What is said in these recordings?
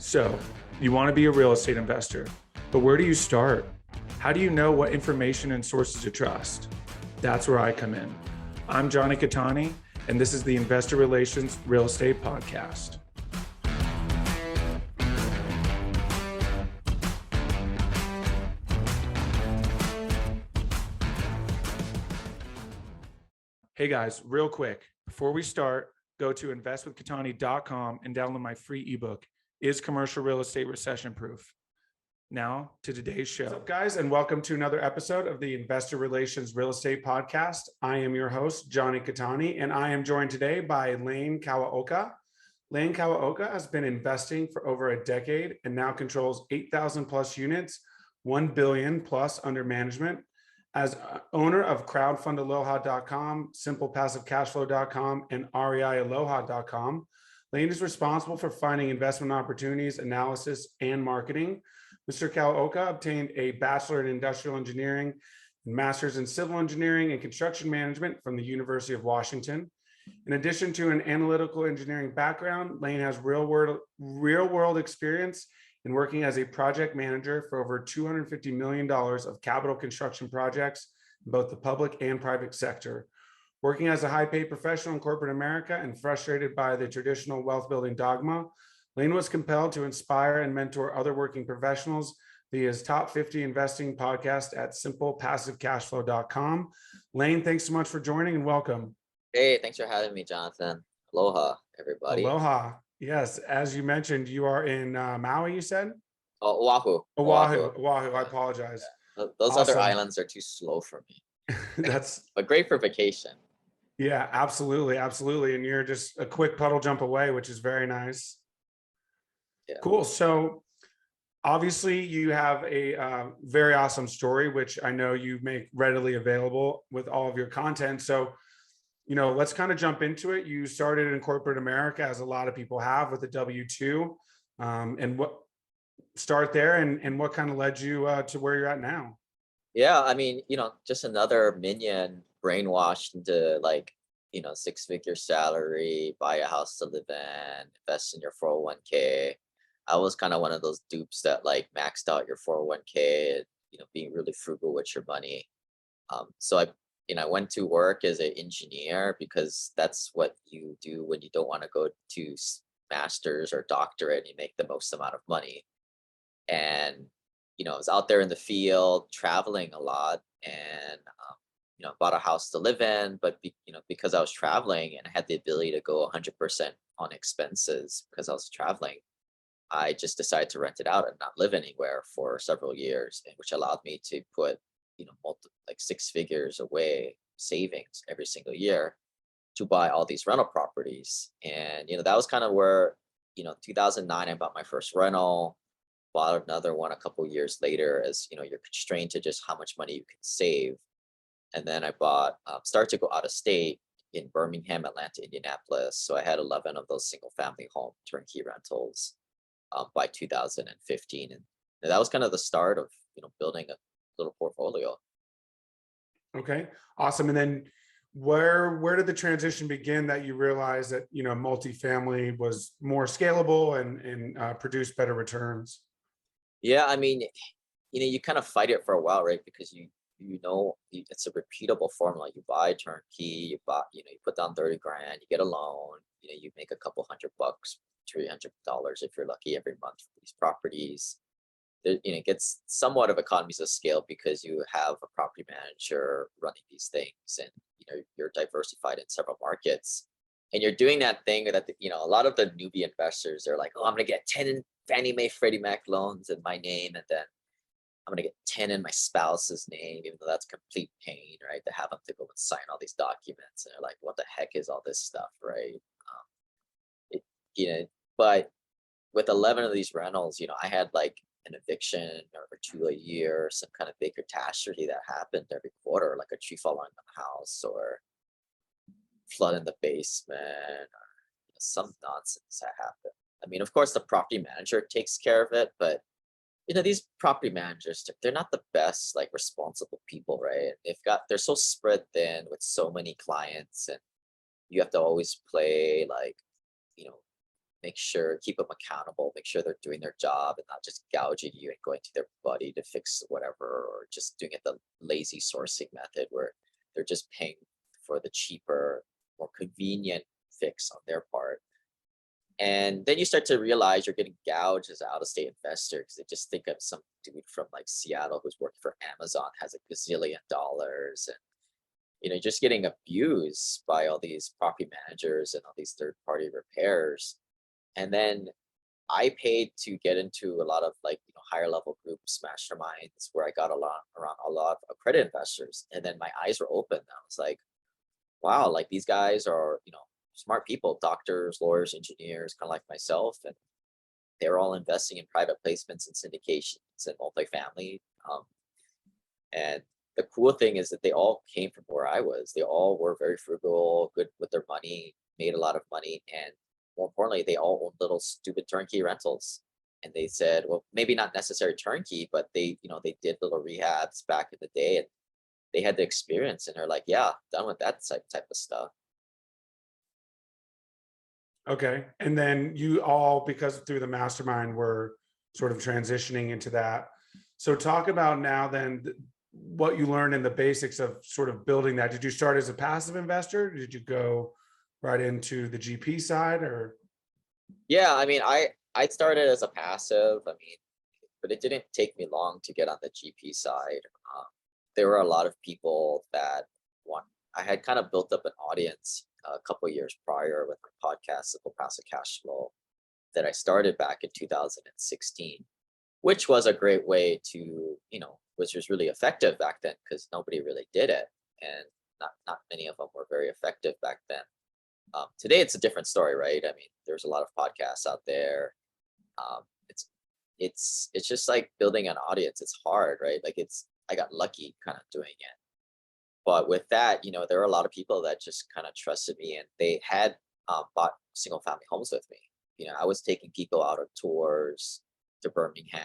So, you want to be a real estate investor, but where do you start? How do you know what information and sources to trust? That's where I come in. I'm Jonny Cattani, and this is the Investor Relations Real Estate Podcast. Hey guys, real quick, before we start, go to investwithcattani.com and download my free ebook, Is Commercial Real Estate Recession Proof? Now to today's show. What's up, guys, and welcome to another episode of the Investor Relations Real Estate Podcast. I am your host, Jonny Cattani, and I am joined today by Lane Kawaoka. Lane Kawaoka has been investing for over a decade and now controls 8,000 plus units, 1 billion plus under management. As owner of crowdfundaloha.com, simplepassivecashflow.com, and reialoha.com, Lane is responsible for finding investment opportunities, analysis, and marketing. Mr. Kawaoka obtained a Bachelor in Industrial Engineering and Master's in Civil Engineering and Construction Management from the University of Washington. In addition to an analytical engineering background, Lane has real-world experience in working as a project manager for over $250 million of capital construction projects in both the public and private sector. Working as a high-paid professional in corporate America and frustrated by the traditional wealth-building dogma, Lane was compelled to inspire and mentor other working professionals via his Top 50 Investing podcast at simplepassivecashflow.com. Lane, thanks so much for joining and welcome. Hey, thanks for having me, Jonathan. Aloha, everybody. Aloha. Yes, as you mentioned, you are in Maui, you said? Oh, Oahu. Oahu. I apologize. Yeah. Those Awesome. other islands are too slow for me. That's But great for vacation. Yeah, absolutely. And you're just a quick puddle jump away, which is very nice. Yeah. Cool. So obviously you have a very awesome story, which I know you make readily available with all of your content. So, let's kind of jump into it. You started in corporate America, as a lot of people have, with a W-2, and what start there and what kind of led you to where you're at now? Yeah, I mean, just another minion brainwashed into six-figure salary, buy a house to live in, invest in your 401k. I was kind of one of those dupes that maxed out your 401k and, being really frugal with your money. So I went to work as an engineer because that's what you do when you don't want to go to master's or doctorate and you make the most amount of money. And, I was out there in the field traveling a lot and, bought a house to live in, but, because I was traveling and I had the ability to go 100% on expenses because I was traveling, I just decided to rent it out and not live anywhere for several years, which allowed me to put six figures away savings every single year to buy all these rental properties. And that was kind of where 2009 I bought my first rental, bought another one a couple of years later, as you're constrained to just how much money you can save. And then I started to go out of state in Birmingham, Atlanta, Indianapolis. So I had 11 of those single family home turnkey rentals by 2015, and that was kind of the start of building a little portfolio. Okay, awesome. And then where did the transition begin that you realized that multifamily was more scalable and produced better returns? Yeah, I mean, you kind of fight it for a while, right? Because it's a repeatable formula. You buy turnkey, you put down 30 grand, you get a loan, you make a couple $100, $300 if you're lucky every month for these properties. It gets somewhat of economies of scale because you have a property manager running these things, and you're diversified in several markets, and you're doing that thing that a lot of the newbie investors are like, oh, I'm gonna get 10 Fannie Mae Freddie Mac loans in my name, and then I'm gonna get 10 in my spouse's name, even though that's complete pain, right? To have them to go and sign all these documents, and they're like, what the heck is all this stuff, right? But with 11 of these rentals, I had an eviction or two a year, some kind of big catastrophe that happened every quarter, like a tree falling on the house or flood in the basement or some nonsense that happened. I mean, of course, the property manager takes care of it, but these property managers, they're not the best, responsible people, right? They're so spread thin with so many clients, and you have to always play keep them accountable, make sure they're doing their job and not just gouging you and going to their buddy to fix whatever, or just doing it the lazy sourcing method where they're just paying for the cheaper, more convenient fix on their part. And then you start to realize you're getting gouged as an out-of-state investor because they just think of some dude from like Seattle who's working for Amazon, has a gazillion dollars, and just getting abused by all these property managers and all these third-party repairs. And then I paid to get into a lot of like higher level groups, masterminds, where I got around a lot of credit investors, and then my eyes were open. I was like, wow, like these guys are smart people, doctors, lawyers, engineers, kind of like myself, and they're all investing in private placements and syndications and multifamily. And the cool thing is that they all came from where I was. They all were very frugal, good with their money, made a lot of money, and more importantly, they all owned little stupid turnkey rentals. And they said, well, maybe not necessarily turnkey, but they did little rehabs back in the day, and they had the experience, and they're like, yeah, done with that type of stuff. Okay. And then you all, because through the mastermind, were sort of transitioning into that. So talk about now then what you learned in the basics of sort of building that. Did you start as a passive investor? Did you go right into the GP side, or? Yeah, I mean, I started as a passive. I mean, but it didn't take me long to get on the GP side. There were a lot of people that want. I had kind of built up an audience a couple years prior with my podcast, Simple Passive Cash Flow, that I started back in 2016, which was a great way to, which was really effective back then because nobody really did it, and not many of them were very effective back then. Today it's a different story, right? I mean, there's a lot of podcasts out there. Um, it's just like building an audience. It's hard, right? Like I got lucky kind of doing it. But with that, there are a lot of people that just kind of trusted me, and they had bought single family homes with me. I was taking people out on tours to Birmingham,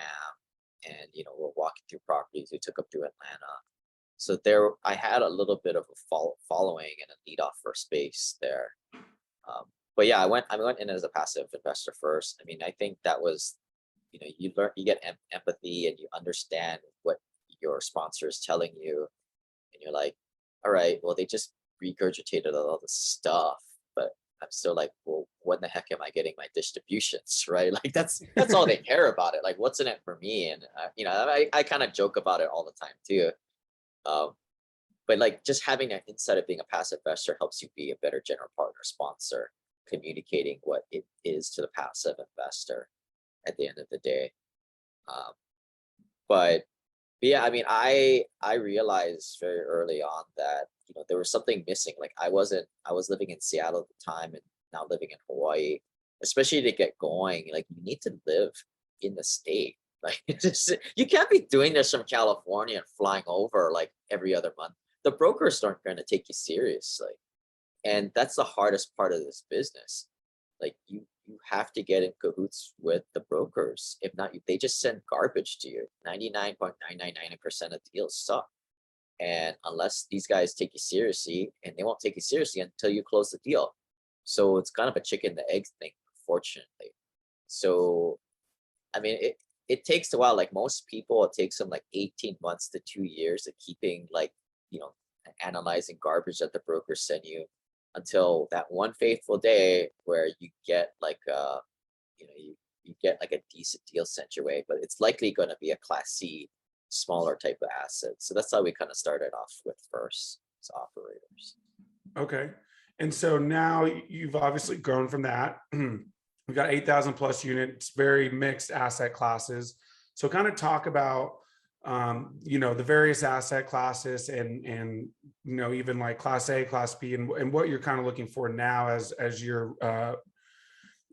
and we're walking through properties. We took up to Atlanta. So I had a little bit of a following and a lead off first base there. But yeah, I went in as a passive investor first. I mean, I think that was, you get empathy, and you understand what your sponsor is telling you, and you're like, all right, well, they just regurgitated all the stuff, but I'm still like, well, when the heck am I getting my distributions, right? Like that's all they care about it. Like, what's in it for me? And I kind of joke about it all the time too. But like just having that insight of being a passive investor helps you be a better general partner sponsor, communicating what it is to the passive investor at the end of the day. But yeah, I mean, I realized very early on that there was something missing. Like I was living in Seattle at the time, and now living in Hawaii. Especially to get going, like you need to live in the state. Like you can't be doing this from California and flying over like every other month. The brokers aren't going to take you seriously, and that's the hardest part of this business. Like you have to get in cahoots with the brokers. If not, they just send garbage to you. 99.999% of deals suck. And unless these guys take you seriously, and they won't take you seriously until you close the deal. So it's kind of a chicken and egg thing, unfortunately. So, I mean, it takes a while. Like most people, it takes them like 18 months to 2 years of keeping like, analyzing garbage that the brokers send you, until that one faithful day where you get like you get like a decent deal sent your way, but it's likely going to be a Class C, smaller type of asset. So that's how we kind of started off with first as operators. Okay. And so now you've obviously grown from that. We've got 8,000 plus units, very mixed asset classes. So kind of talk about, the various asset classes and even like Class A, Class B, and what you're kind of looking for now as you're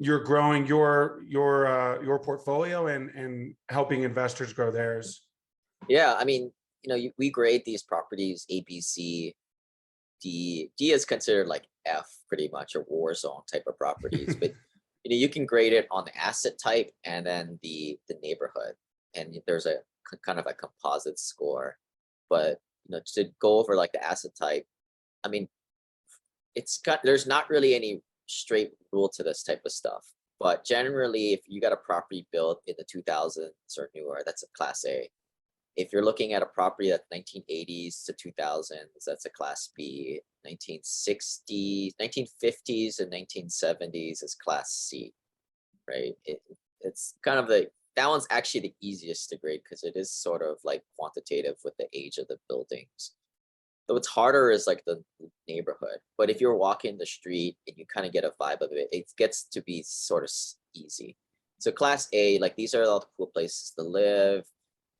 growing your portfolio and helping investors grow theirs. Yeah, I mean, we grade these properties A, B, C. D is considered like F, pretty much, a war zone type of properties. But you can grade it on the asset type and then the neighborhood, and there's a kind of a composite score. But to go over like the asset type, I mean, there's not really any straight rule to this type of stuff. But generally, if you got a property built in the 2000s or newer, that's a class A. If you're looking at a property that's 1980s to 2000s, that's a class B. 1960s, 1950s and 1970s is class C, right? It's kind of that one's actually the easiest to grade because it is sort of like quantitative with the age of the buildings. So what's harder is like the neighborhood. But if you're walking the street and you kind of get a vibe of it, it gets to be sort of easy. So class A, like these are all the cool places to live,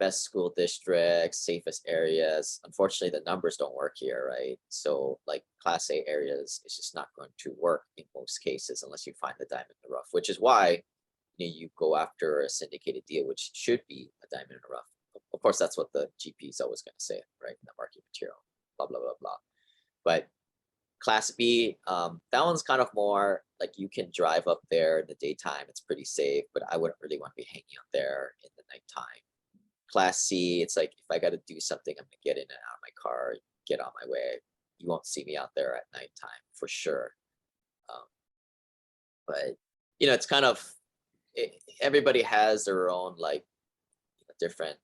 best school districts, safest areas. Unfortunately, the numbers don't work here, right? So like class A areas is just not going to work in most cases unless you find the diamond in the rough, which is why you go after a syndicated deal, which should be a diamond in the rough. Of course, that's what the GP is always going to say, right? In the market material, blah, blah, blah, blah. But class B, that one's kind of more like you can drive up there in the daytime. It's pretty safe, but I wouldn't really want to be hanging out there in the nighttime. Class C, it's like if I got to do something, I'm gonna get in and out of my car, get on my way. You won't see me out there at nighttime for sure. But it's kind of everybody has their own like different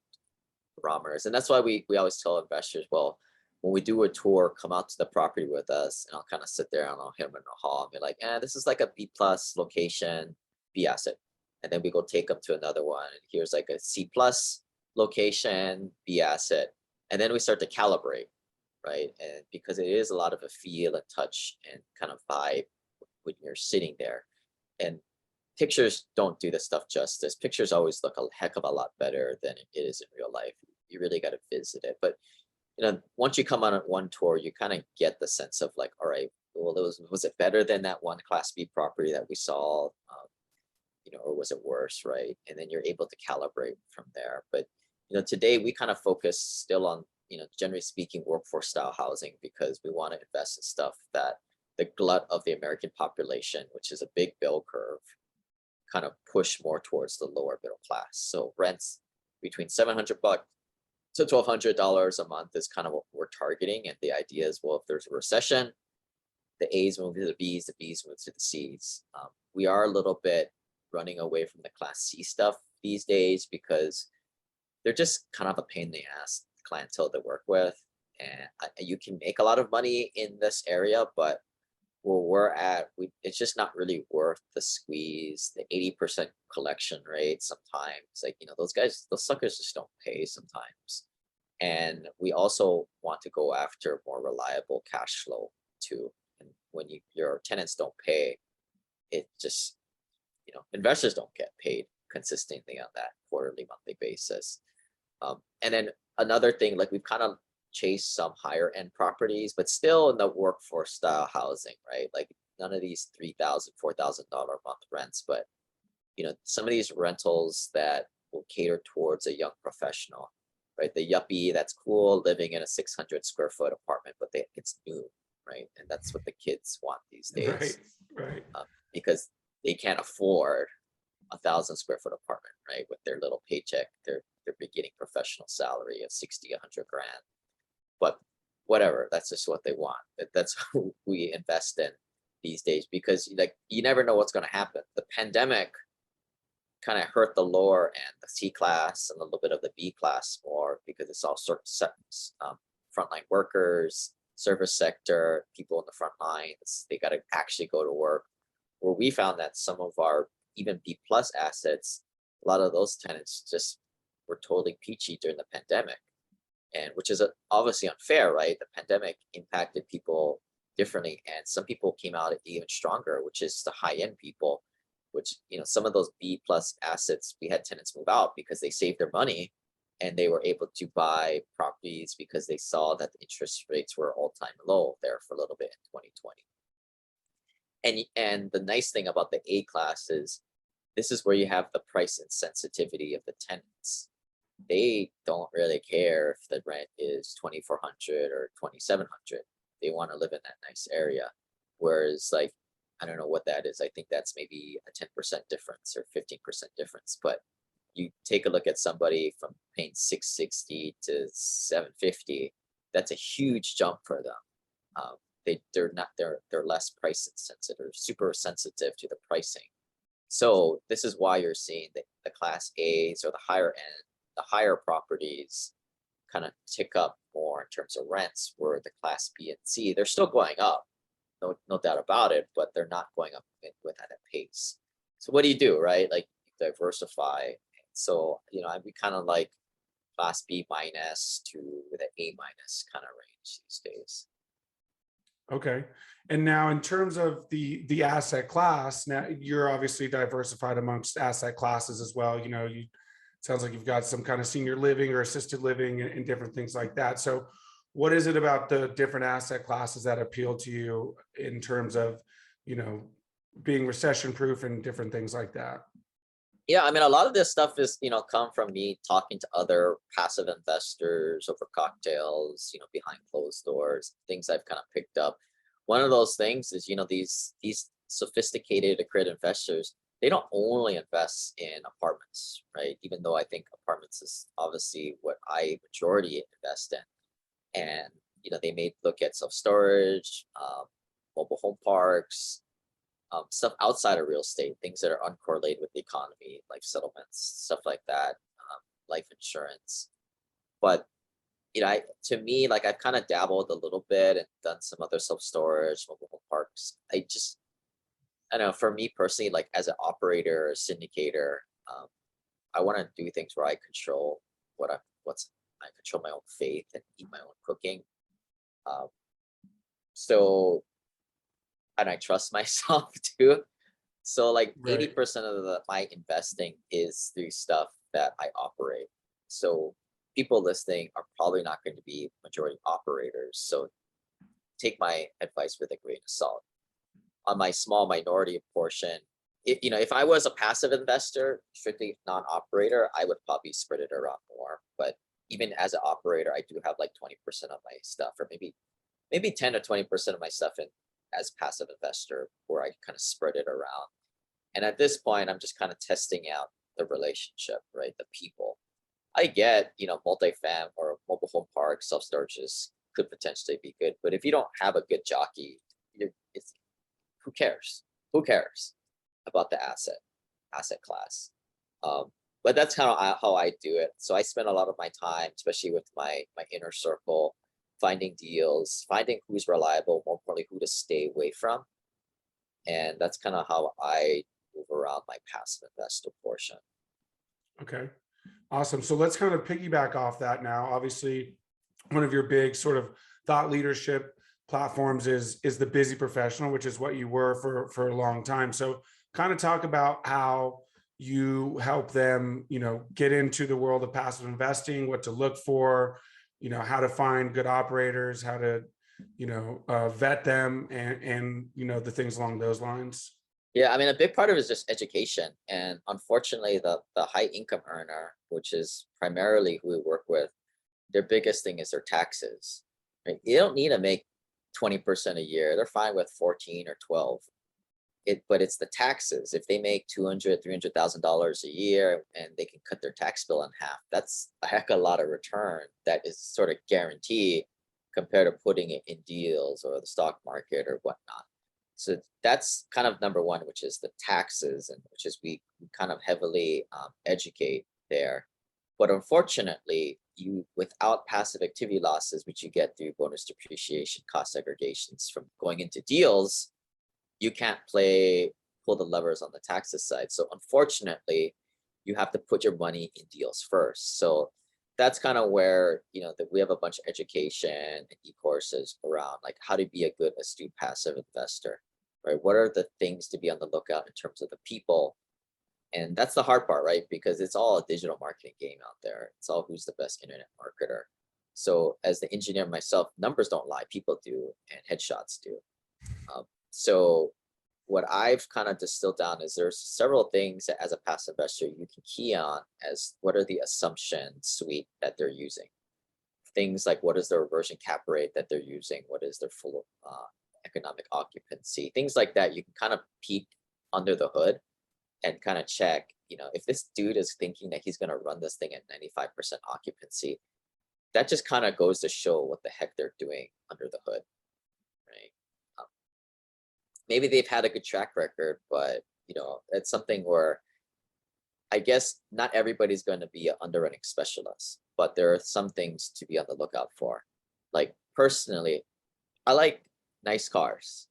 barometers, and that's why we always tell investors, well, when we do a tour, come out to the property with us, and I'll kind of sit there and I'll hit them in the hall and be like, this is like a B plus location, B asset, and then we go take them to another one, and here's like a C plus location, B asset, and then we start to calibrate, right? And because it is a lot of a feel and touch and kind of vibe when you're sitting there, and pictures don't do this stuff justice. Pictures always look a heck of a lot better than it is in real life. You really got to visit it. But once you come on one tour, you kind of get the sense of like, all right, well, was it better than that one class B property that we saw, or was it worse, right? And then you're able to calibrate from there. But today we kind of focus still on, generally speaking, workforce style housing, because we want to invest in stuff that the glut of the American population, which is a big bell curve, kind of push more towards the lower middle class. So rents between $700 to $1,200 a month is kind of what we're targeting. And the idea is, well, if there's a recession, the A's move to the B's move to the C's. We are a little bit running away from the class C stuff these days because they're just kind of a pain in the ass clientele to work with. And you can make a lot of money in this area, but where we're at, it's just not really worth the squeeze, the 80% collection rate sometimes. Like, those suckers just don't pay sometimes. And we also want to go after more reliable cash flow too. And when your tenants don't pay, it just, investors don't get paid consistently on that quarterly, monthly basis. And then another thing, like we've kind of chased some higher end properties, but still in the workforce style housing, right? Like none of these $3,000, $4,000 a month rents, but some of these rentals that will cater towards a young professional, right? The yuppie that's cool living in a 600 square foot apartment, but it's new, right? And that's what the kids want these days, right. Because they can't afford 1,000 square foot apartment, right? With their little paycheck, their beginning professional salary of 60, 100 grand. But whatever, that's just what they want. That's who we invest in these days, because like you never know what's going to happen. The pandemic kind of hurt the lower end, the C class and a little bit of the B class more, because it's all sort of frontline workers, service sector, people in the front lines. They got to actually go to work. Where we found that some of our even B plus assets, a lot of those tenants just were totally peachy during the pandemic. And which is obviously unfair, right? The pandemic impacted people differently, and some people came out even stronger, which is the high end people, which, some of those B plus assets, we had tenants move out because they saved their money and they were able to buy properties because they saw that the interest rates were all time low there for a little bit in 2020. And the nice thing about the A class is this is where you have the price insensitivity of the tenants. They don't really care if the rent is 2,400 or 2,700. They want to live in that nice area. Whereas, like, I don't know what that is. I think that's maybe a 10% difference or 15% difference. But you take a look at somebody from paying $660 to $750. That's a huge jump for them. They're less price insensitive, super sensitive to the pricing. So this is why you're seeing the class A's or the higher end, the higher properties kind of tick up more in terms of rents, where the class B and C, they're still going up, no doubt about it, but they're not going up with at a pace. So what do, right? Like you diversify. So, I'd be kind of like class B minus to the A minus kind of range these days. Okay. And now in terms of the asset class, now you're obviously diversified amongst asset classes as well. You sounds like you've got some kind of senior living or assisted living and different things like that. So what is it about the different asset classes that appeal to you in terms of, you know, being recession proof and different things like that? Yeah, I mean, a lot of this stuff is, come from me talking to other passive investors over cocktails, behind closed doors, things I've kind of picked up. One of those things is, these sophisticated accredited investors, they don't only invest in apartments, right? Even though I think apartments is obviously what I majority invest in. And, they may look at self-storage, mobile home parks, stuff outside of real estate, things that are uncorrelated with the economy, like settlements, stuff like that, life insurance. But to me, like I've kind of dabbled a little bit and done some other self storage, mobile home parks. I know for me personally, like as an operator, syndicator, um, I want to do things where I control I control my own fate and eat my own cooking. Um, so and I trust myself too. So like Right. 80% of my investing is through stuff that I operate. So people listening are probably not going to be majority operators. So take my advice with a grain of salt. On my small minority portion, if I was a passive investor, strictly non-operator, I would probably spread it around more. But even as an operator, I do have like 20% of my stuff, or maybe 10 or 20% of my stuff in as passive investor, where I kind of spread it around. And at this point, I'm just kind of testing out the relationship, right? The people. I get, multifam or mobile home park self storages could potentially be good, but if you don't have a good jockey, it's who cares? Who cares about the asset class? Um, but that's kind of how I do it. So I spend a lot of my time, especially with my inner circle, finding deals, finding who's reliable, more importantly, who to stay away from. And that's kind of how I move around my passive investor portion. Okay. Awesome. So let's kind of piggyback off that now. Obviously, one of your big sort of thought leadership platforms is the busy professional, which is what you were for a long time. So kind of talk about how you help them, get into the world of passive investing, what to look for, how to find good operators, how to, vet them and, the things along those lines. Yeah, I mean, a big part of it is just education. And unfortunately, the high income earner, which is primarily who we work with, their biggest thing is their taxes. Right? You don't need to make 20% a year. They're fine with 14 or 12. But it's the taxes. If they make 200, $300,000 a year and they can cut their tax bill in half, that's a heck of a lot of return that is sort of guaranteed compared to putting it in deals or the stock market or whatnot. So that's kind of number one, which is the taxes, and which is we kind of heavily educate there. But unfortunately, you without passive activity losses, which you get through bonus depreciation, cost segregations from going into deals, you can't pull the levers on the taxes side. So unfortunately, you have to put your money in deals first. So that's kind of where, that we have a bunch of education and e-courses around like how to be a good astute passive investor, right? What are the things to be on the lookout in terms of the people? And that's the hard part, right? Because it's all a digital marketing game out there. It's all who's the best internet marketer. So as the engineer myself, numbers don't lie, people do, and headshots do. So what I've kind of distilled down is there's several things that as a passive investor you can key on as what are the assumption suite that they're using. Things like what is their reversion cap rate that they're using, what is their full economic occupancy, things like that. You can kind of peek under the hood and kind of check, if this dude is thinking that he's going to run this thing at 95% occupancy, that just kind of goes to show what the heck they're doing under the hood, right? Maybe they've had a good track record, but it's something where I guess not everybody's going to be an underwriting specialist, but there are some things to be on the lookout for. Like personally, I like nice cars.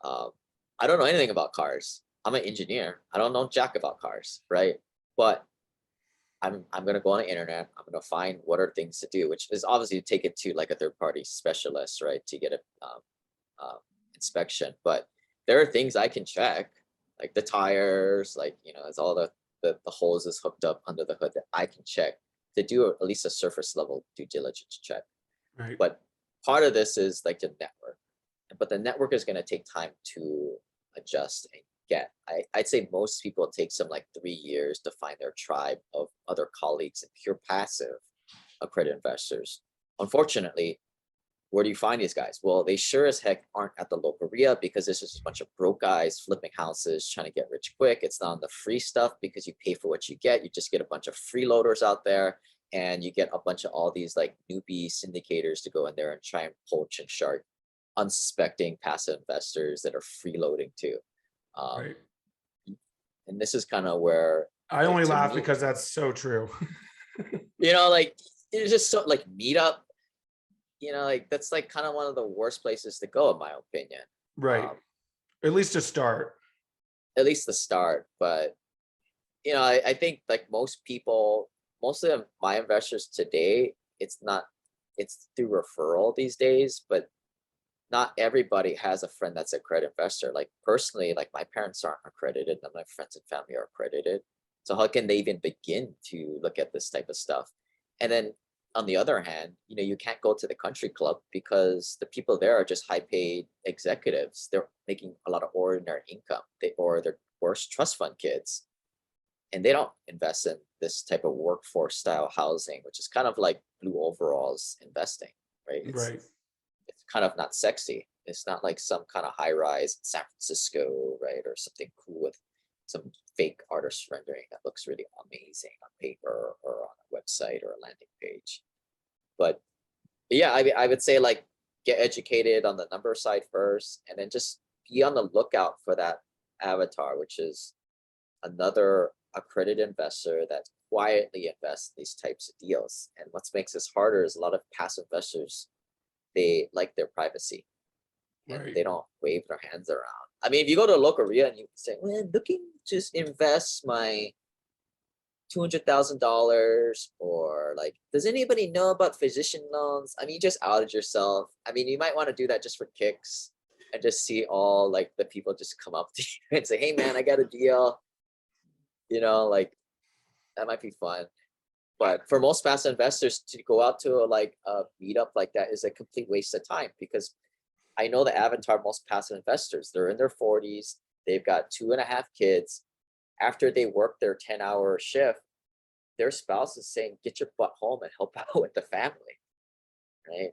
I don't know anything about cars. I'm an engineer. I don't know jack about cars, right? But I'm gonna go on the internet. I'm gonna find what are things to do, which is obviously take it to like a third party specialist, right, to get a inspection. But there are things I can check, like the tires, like as all the hoses hooked up under the hood that I can check to do at least a surface level due diligence check. Right. But part of this is like the network, but the network is going to take time to adjust and get. I'd say most people take some like 3 years to find their tribe of other colleagues and pure passive accredited investors. Unfortunately, where do you find these guys? Well, they sure as heck aren't at the local RIA because there's just a bunch of broke guys flipping houses trying to get rich quick. It's not on the free stuff because you pay for what you get. You just get a bunch of freeloaders out there, and you get a bunch of all these like newbie syndicators to go in there and try and poach and shark unsuspecting passive investors that are freeloading too. Right. And this is kind of where I only laugh because that's so true. like it's just so like meetup. Like that's like kind of one of the worst places to go in my opinion. Right. At least to start. At least the start. But I think like most people, most of my investors today, it's through referral these days, but not everybody has a friend that's a credit investor. Like personally, like my parents aren't accredited, none of my friends and family are accredited. So how can they even begin to look at this type of stuff? And then on the other hand, you can't go to the country club because the people there are just high paid executives. They're making a lot of ordinary income. Or they're worse trust fund kids. And they don't invest in this type of workforce style housing, which is kind of like blue overalls investing, right? Right. It's kind of not sexy. It's not like some kind of high rise in San Francisco, right? Or something cool with some fake artist rendering that looks really amazing on paper or on a website or a landing page. But yeah, I would say like get educated on the number side first, and then just be on the lookout for that avatar, which is another accredited investor that quietly invests in these types of deals. And what makes this harder is a lot of passive investors, they like their privacy and Right. they don't wave their hands around. I mean, if you go to a local RIA and you say, well, I'm looking to invest my $200,000, or like, does anybody know about physician loans? I mean, you just outed yourself. I mean, you might want to do that just for kicks and just see all like the people just come up to you and say, hey man, I got a deal. Like that might be fun. But for most passive investors to go out to a meetup like that is a complete waste of time, because I know the avatar of most passive investors, they're in their 40s, they've got 2.5 kids. After they work their 10-hour shift, their spouse is saying, get your butt home and help out with the family, right?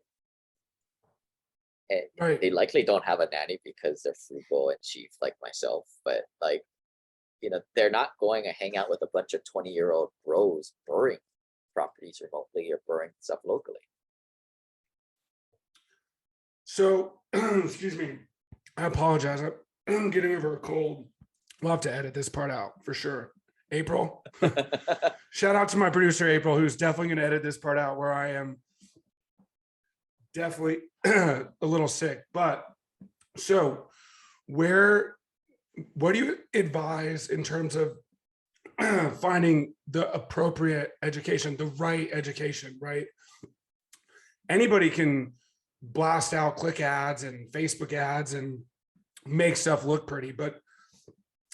And Right. they likely don't have a nanny because they're frugal and cheap like myself, but like, they're not going to hang out with a bunch of 20-year-old bros burring properties remotely or burring stuff locally. So, excuse me, I apologize. I'm getting over a cold. We'll have to edit this part out for sure. April, shout out to my producer, April, who's definitely going to edit this part out, where I am definitely a little sick. But so what do you advise in terms of finding the appropriate education, the right education, right? Anybody can blast out click ads and Facebook ads and make stuff look pretty, but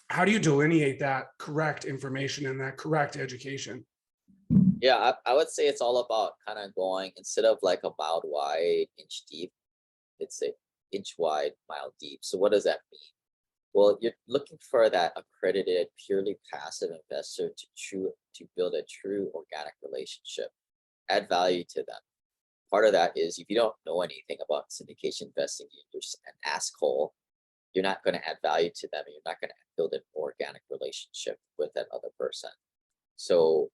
how do you delineate that correct information and that correct education? Yeah, I would say it's all about kind of going, instead of like a mile wide, inch deep, it's an inch wide, mile deep. So what does that mean? Well, you're looking for that accredited, purely passive investor to build a true organic relationship, add value to them. Part of that is if you don't know anything about syndication investing, you're just an asshole. You're not going to add value to them, and you're not going to build an organic relationship with that other person. So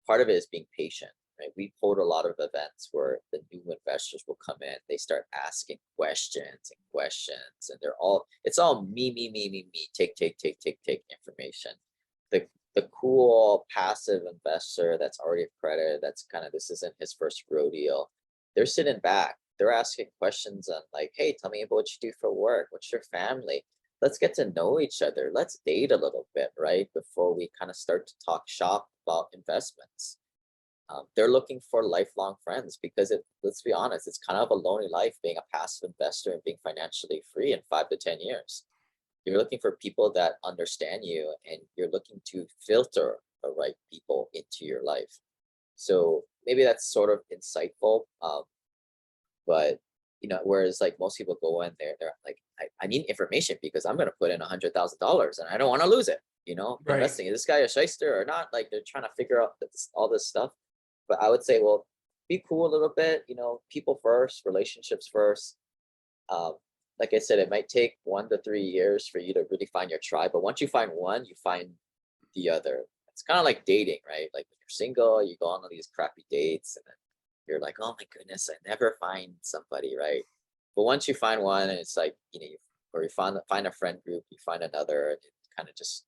part of it is being patient, right? We hold a lot of events where the new investors will come in, they start asking questions and questions, and it's all me, take information. The cool passive investor that's already accredited, that's kind of, this isn't his first rodeo. They're sitting back, they're asking questions on like, hey, tell me about what you do for work, what's your family? Let's get to know each other. Let's date a little bit, right? Before we kind of start to talk shop about investments. They're looking for lifelong friends because let's be honest, it's kind of a lonely life being a passive investor and being financially free in 5 to 10 years. You're looking for people that understand you, and you're looking to filter the right people into your life. So maybe that's sort of insightful. But whereas like most people go in there, they're like, I need information because I'm gonna put in $100,000 and I don't want to lose it. Right. Investing, is this guy a shyster or not? Like they're trying to figure out all this stuff. But I would say, well, be cool a little bit, people first, relationships first. Like I said, it might take 1 to 3 years for you to really find your tribe. But once you find one, you find the other. It's kind of like dating, right? Like when you're single, you go on all these crappy dates, and then you're like, oh my goodness, I never find somebody, right? But once you find one, and it's like, or you find a friend group, you find another, and it kind of just,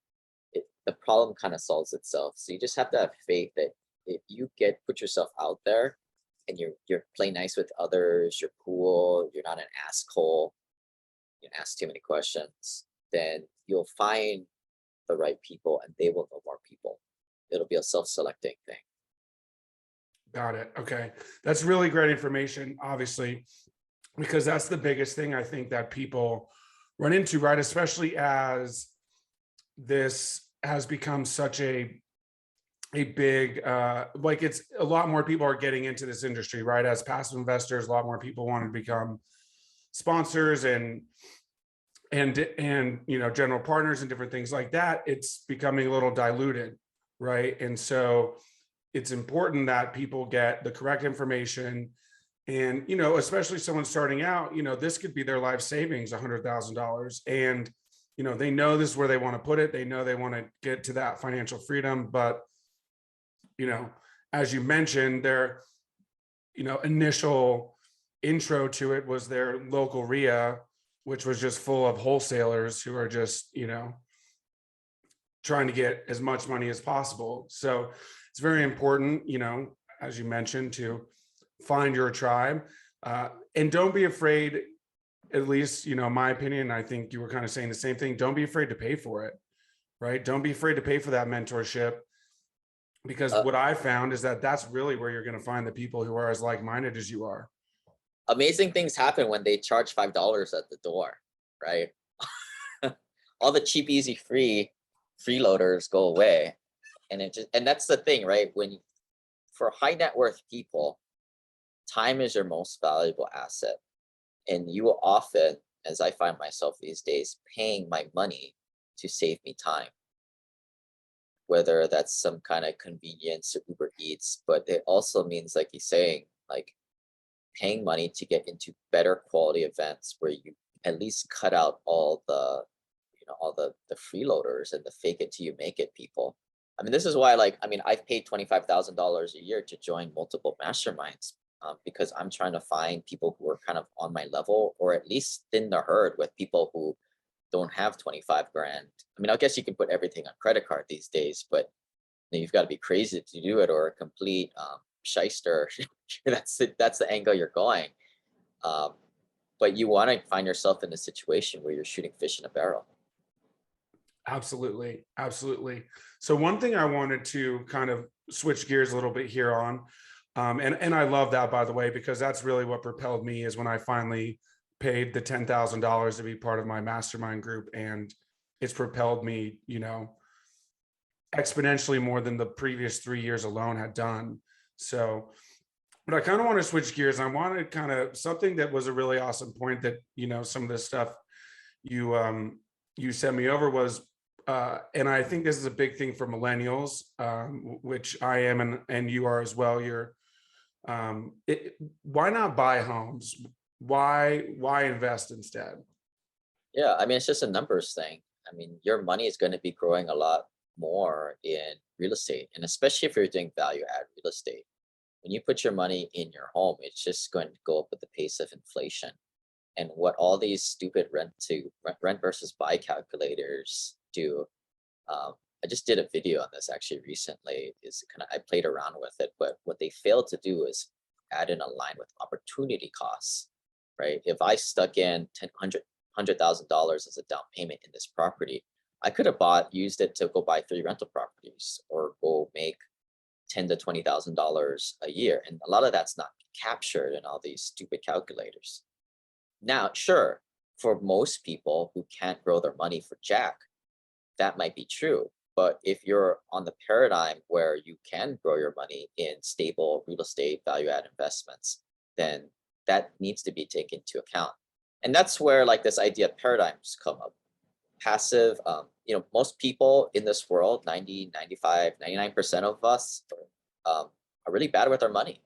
the problem kind of solves itself. So you just have to have faith that if you put yourself out there, and you're play nice with others, you're cool, you're not an asshole, you don't ask too many questions, then you'll find the right people, and they will know more people. It'll be a self-selecting thing. Got it. Okay. That's really great information, obviously, because that's the biggest thing I think that people run into, right? Especially as this has become such a big, like it's a lot more people are getting into this industry, right? As passive investors, a lot more people want to become sponsors and general partners and different things like that. It's becoming a little diluted, right? And so it's important that people get the correct information. And, especially someone starting out, this could be their life savings, $100,000. And, they know this is where they want to put it. They know they want to get to that financial freedom. But, as you mentioned, their, initial intro to it was their local RIA, which was just full of wholesalers who are just, trying to get as much money as possible. So it's very important, as you mentioned, to find your tribe, and don't be afraid, at least, my opinion, I think you were kind of saying the same thing. Don't be afraid to pay for it, right? Don't be afraid to pay for that mentorship, because what I found is that that's really where you're going to find the people who are as like-minded as you are. Amazing things happen when they charge $5 at the door, right? All the cheap, easy, freeloaders go away. And that's the thing, right? For high net worth people, time is your most valuable asset. And you will often, as I find myself these days, paying my money to save me time. Whether that's some kind of convenience or Uber Eats, but it also means, like he's saying, like paying money to get into better quality events where you at least cut out all the freeloaders and the fake it till you make it people. I mean, this is why, I've paid $25,000 a year to join multiple masterminds, because I'm trying to find people who are kind of on my level, or at least thin the herd with people who don't have 25 grand. I mean, I guess you can put everything on credit card these days, but you've got to be crazy to do it, or a complete shyster. That's the angle you're going. But you want to find yourself in a situation where you're shooting fish in a barrel. Absolutely. Absolutely. So one thing I wanted to kind of switch gears a little bit here on, and I love that, by the way, because that's really what propelled me, is when I finally paid the $10,000 to be part of my mastermind group. And it's propelled me, exponentially more than the previous 3 years alone had done. So, but I kind of want to switch gears. I wanted kind of something that was a really awesome point that, some of this stuff you sent me over was, and I think this is a big thing for millennials, which I am, and you are as well. Why not buy homes? Why invest instead? Yeah, I mean, it's just a numbers thing. I mean, your money is going to be growing a lot more in real estate, and especially if you're doing value add real estate. when you put your money in your home, it's just going to go up with the pace of inflation. And what all these stupid rent versus buy calculators do, I just did a video on this actually recently, is kind of, I played around with it, but what they failed to do is add in a line with opportunity costs, right? If I stuck in $100,000 as a down payment in this property, I could have used it to go buy 3 rental properties or go make $10,000 to $20,000 a year. And a lot of that's not captured in all these stupid calculators. Now, sure, for most people who can't grow their money for jack, that might be true. But if you're on the paradigm where you can grow your money in stable real estate value add investments, then that needs to be taken into account. And that's where like this idea of paradigms come up. Passive, most people in this world, 90, 95, 99% of us are really bad with their money,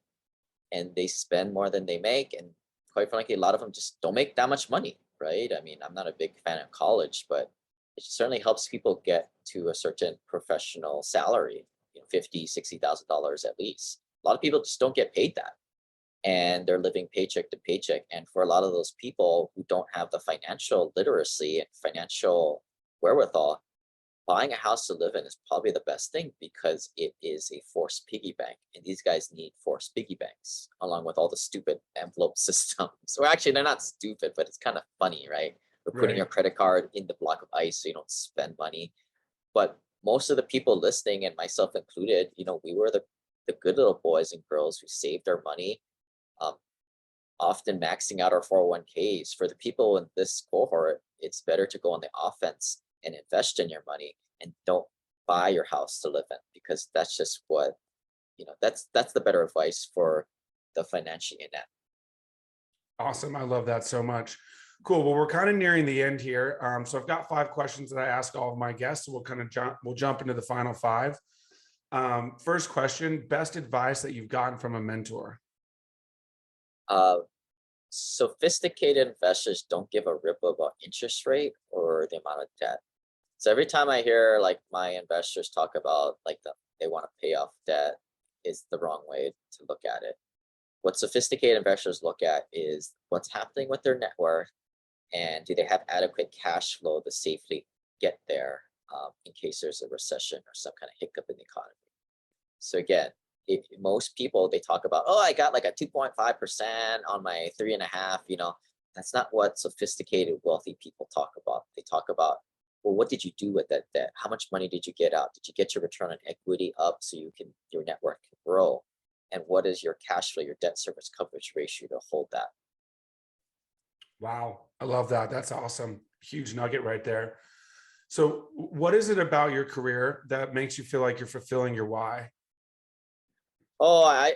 and they spend more than they make. And quite frankly, a lot of them just don't make that much money, right? I mean, I'm not a big fan of college, but it certainly helps people get to a certain professional salary, $50,000, $60,000 at least. A lot of people just don't get paid that, and they're living paycheck to paycheck. And for a lot of those people who don't have the financial literacy and financial wherewithal, buying a house to live in is probably the best thing, because it is a forced piggy bank, and these guys need forced piggy banks along with all the stupid envelope systems. Well, actually, they're not stupid, but it's kind of funny, right? We're putting your credit card in the block of ice so you don't spend money. But most of the people listening, and myself included, we were the good little boys and girls who saved our money, often maxing out our 401ks. For the people in this cohort, it's better to go on the offense and invest in your money, and don't buy your house to live in, because that's just what, that's the better advice for the financially inept. Awesome. I love that so much. Cool. Well, we're kind of nearing the end here. So I've got 5 questions that I ask all of my guests. So we'll jump into the final 5. First question, best advice that you've gotten from a mentor? Sophisticated investors don't give a rip about interest rate or the amount of debt. So every time I hear like my investors talk about like they want to pay off debt, is the wrong way to look at it. What sophisticated investors look at is what's happening with their net worth, and do they have adequate cash flow to safely get there in case there's a recession or some kind of hiccup in the economy. So again, most people, they talk about, oh, I got like a 2.5% on my 3.5, that's not what sophisticated wealthy people talk about. They talk about, well, what did you do with that debt? How much money did you get out? Did you get your return on equity up so your net worth can grow? And what is your cash flow, your debt service coverage ratio to hold that? Wow. I love that. That's awesome. Huge nugget right there. So what is it about your career that makes you feel like you're fulfilling your why? Oh, I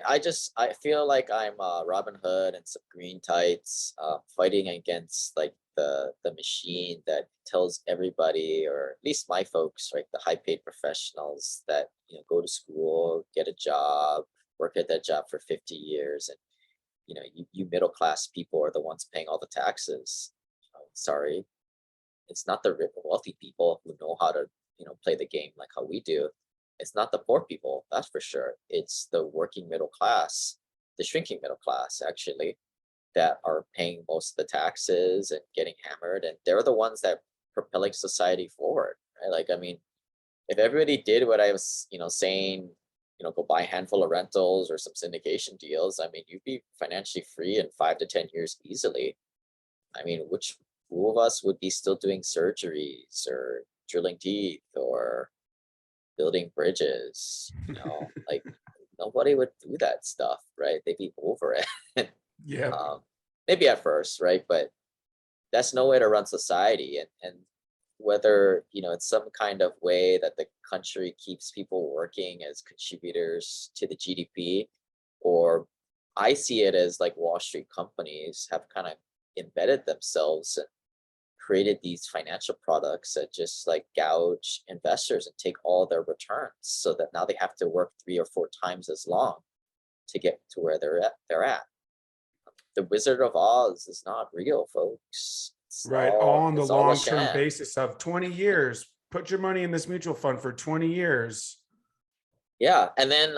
feel like I'm Robin Hood and some green tights, fighting against like the machine that tells everybody, or at least my folks, right, the high paid professionals that go to school, get a job, work at that job for 50 years, and you middle class people are the ones paying all the taxes. Sorry, it's not the rich and wealthy people who know how to play the game like how we do. It's not the poor people, that's for sure. It's the working middle class, the shrinking middle class, actually, that are paying most of the taxes and getting hammered. And they're the ones that propelling society forward, right? Like, I mean, if everybody did what I was, saying, go buy a handful of rentals or some syndication deals, I mean, you'd be financially free in 5 to 10 years easily. I mean, who of us would be still doing surgeries or drilling teeth or building bridges? Like nobody would do that stuff, right? They'd be over it. Yeah. Maybe at first, right? But that's no way to run society. And whether it's some kind of way that the country keeps people working as contributors to the GDP, or I see it as like Wall Street companies have kind of embedded themselves and created these financial products that just like gouge investors and take all their returns, so that now they have to work 3 or 4 times as long to get to where they're at. The Wizard of Oz is not real, folks. Right. All on the it's all a long-term sham. basis of 20 years. Put your money in this mutual fund for 20 years. Yeah. And then,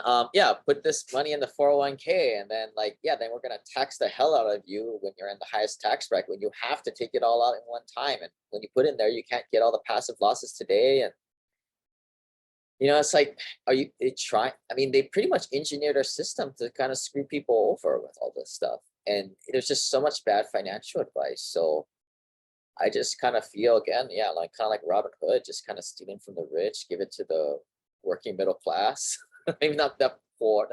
put this money in the 401k, and then then we're going to tax the hell out of you when you're in the highest tax bracket, when you have to take it all out in one time. And when you put in there, you can't get all the passive losses today. And, it's like, they pretty much engineered our system to kind of screw people over with all this stuff. And there's just so much bad financial advice. So I just kind of feel, again, kind of like Robin Hood, just kind of stealing from the rich, give it to the working middle class. Maybe not that poor.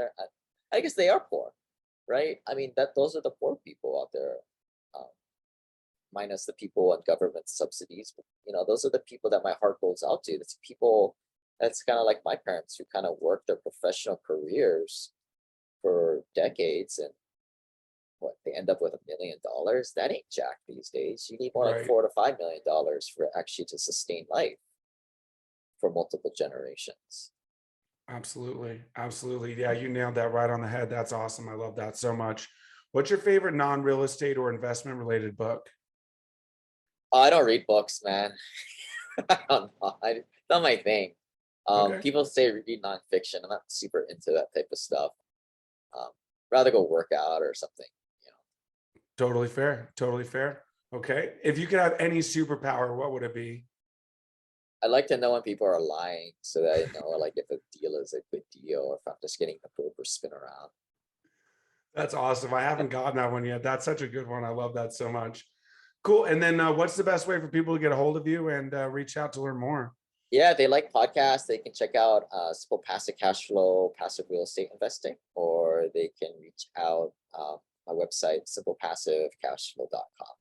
I guess they are poor, right? I mean, those are the poor people out there, minus the people on government subsidies. But, those are the people that my heart goes out to. That's people. That's kind of like my parents, who kind of worked their professional careers for decades, and they end up with $1 million. That ain't jack these days. You need more like $4 to $5 million for actually to sustain life for multiple generations. Absolutely. Absolutely. Yeah, you nailed that right on the head. That's awesome. I love that so much. What's your favorite non-real estate or investment related book? I don't read books, man. I don't know. It's not my thing. Okay. People say read nonfiction. I'm not super into that type of stuff. Rather go work out or something. Totally fair. Totally fair. Okay. If you could have any superpower, what would it be? I like to know when people are lying, so that I know like if a deal is a good deal, or if I'm just getting the paper spin around. That's awesome. I haven't gotten that one yet. That's such a good one. I love that so much. Cool. And then what's the best way for people to get a hold of you and reach out to learn more? Yeah, they like podcasts. They can check out Simple Passive Cash Flow, Passive Real Estate Investing, or they can reach out my website, simplepassivecashflow.com.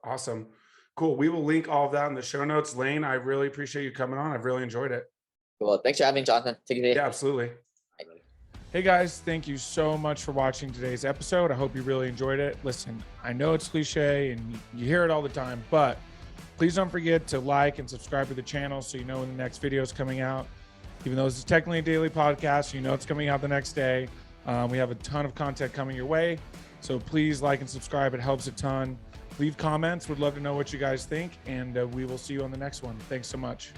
Awesome. Cool. We will link all of that in the show notes. Lane, I really appreciate you coming on. I've really enjoyed it. Well, thanks for having me, Jonathan. Take it easy. Yeah, absolutely. Hey guys, thank you so much for watching today's episode. I hope you really enjoyed it. Listen, I know it's cliche and you hear it all the time, but please don't forget to like and subscribe to the channel so you know when the next video is coming out. Even though this is technically a daily podcast, you know it's coming out the next day. We have a ton of content coming your way. So please like and subscribe. It helps a ton. Leave comments. Would love to know what you guys think. And we will see you on the next one. Thanks so much.